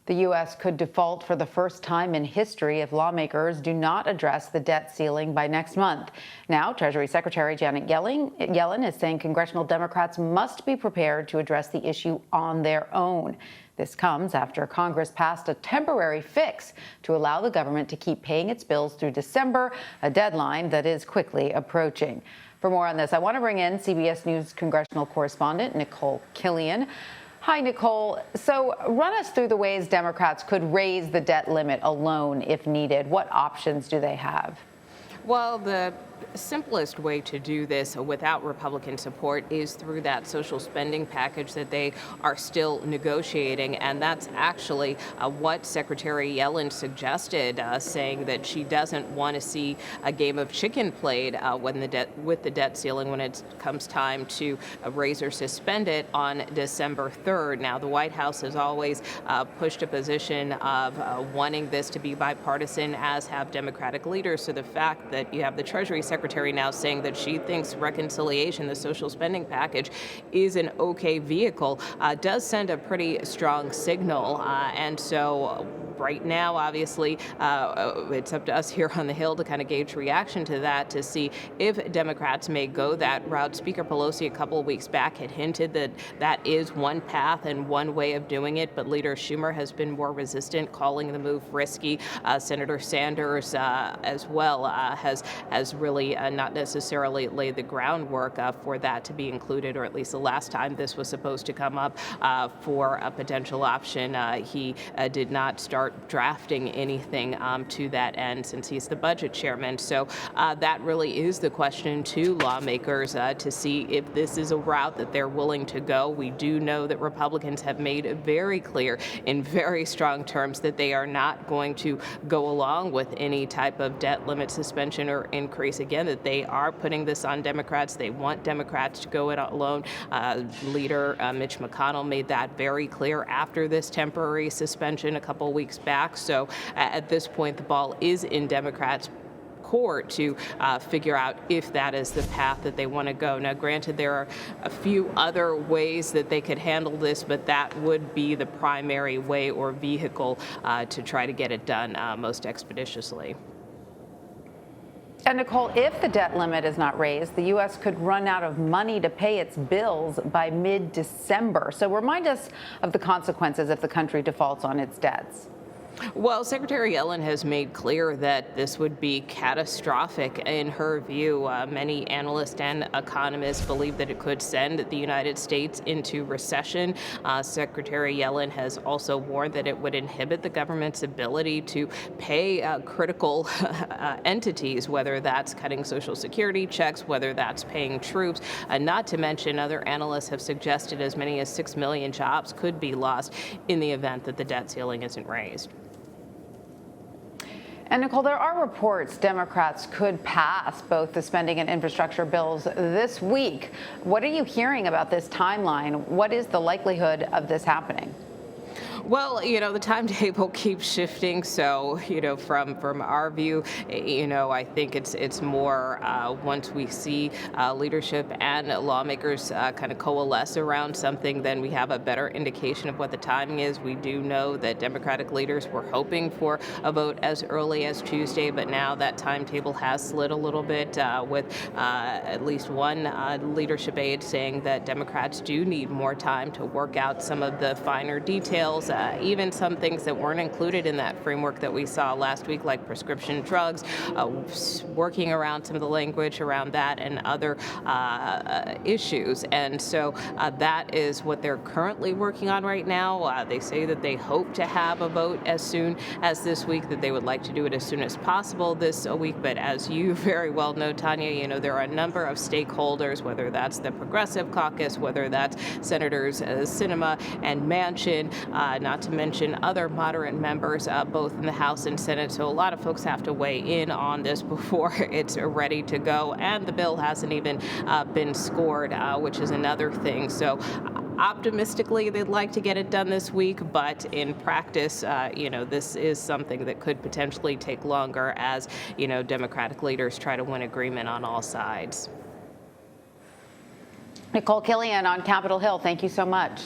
The U.S. could default for the first time in history if lawmakers do not address the debt ceiling by next month. Now, Treasury Secretary Janet Yellen is saying congressional Democrats must be prepared to address the issue on their own. This comes after Congress passed a temporary fix to allow the government to keep paying its bills through December, a deadline that is quickly approaching. For more on this, I want to bring in CBS News congressional correspondent Nikole Killion. Hi, Nikole. So run us through the ways Democrats could raise the debt limit alone if needed. What options do they have? Well, the simplest way to do this without Republican support is through that social spending package that they are still negotiating. And that's actually what Secretary Yellen suggested, saying that she doesn't want to see a game of chicken played with the debt ceiling when it comes time to raise or suspend it on December 3rd. Now, the White House has always pushed a position of wanting this to be bipartisan, as have Democratic leaders. So the fact that you have the Treasury Secretary now saying that she thinks reconciliation, the social spending package, is an okay vehicle, does send a pretty strong signal. And so right now, obviously, it's up to us here on the Hill to kind of gauge reaction to that, to see if Democrats may go that route. Speaker Pelosi a couple of weeks back had hinted that that is one path and one way of doing it, but Leader Schumer has been more resistant, calling the move risky. Senator Sanders as well has really not necessarily laid the groundwork for that to be included, or at least the last time this was supposed to come up for a potential option. He did not start drafting anything to that end since he's the budget chairman. So that really is the question to lawmakers, to see if this is a route that they're willing to go. We do know that Republicans have made it very clear in very strong terms that they are not going to go along with any type of debt limit suspension or increase. Again, that they are putting this on Democrats. They want Democrats to go it alone. Leader Mitch McConnell made that very clear after this temporary suspension a couple weeks back. So at this point, the ball is in Democrats' court to figure out if that is the path that they want to go. Now, granted, there are a few other ways that they could handle this, but that would be the primary way or vehicle to try to get it done most expeditiously. And Nikole, if the debt limit is not raised, the U.S. could run out of money to pay its bills by mid-December. So remind us of the consequences if the country defaults on its debts. Well, Secretary Yellen has made clear that this would be catastrophic in her view. Many analysts and economists believe that it could send the United States into recession. Secretary Yellen has also warned that it would inhibit the government's ability to pay critical entities, whether that's cutting Social Security checks, whether that's paying troops. Not to mention, other analysts have suggested as many as 6 million jobs could be lost in the event that the debt ceiling isn't raised. And Nikole, there are reports Democrats could pass both the spending and infrastructure bills this week. What are you hearing about this timeline? What is the likelihood of this happening? Well, the timetable keeps shifting. So, from our view, I think it's more once we see leadership and lawmakers kind of coalesce around something, then we have a better indication of what the timing is. We do know that Democratic leaders were hoping for a vote as early as Tuesday, but now that timetable has slid a little bit with at least one leadership aide saying that Democrats do need more time to work out some of the finer details. Even some things that weren't included in that framework that we saw last week, like prescription drugs, working around some of the language around that and other issues. And so that is what they're currently working on right now. They say that they hope to have a vote as soon as this week, that they would like to do it as soon as possible this week. But as you very well know, Tanya, there are a number of stakeholders, whether that's the Progressive Caucus, whether that's Senators Sinema and Manchin, not to mention other moderate members, both in the House and Senate. So a lot of folks have to weigh in on this before it's ready to go. And the bill hasn't even been scored, which is another thing. So optimistically, they'd like to get it done this week, but in practice, this is something that could potentially take longer as, Democratic leaders try to win agreement on all sides. Nikole Killion on Capitol Hill, thank you so much.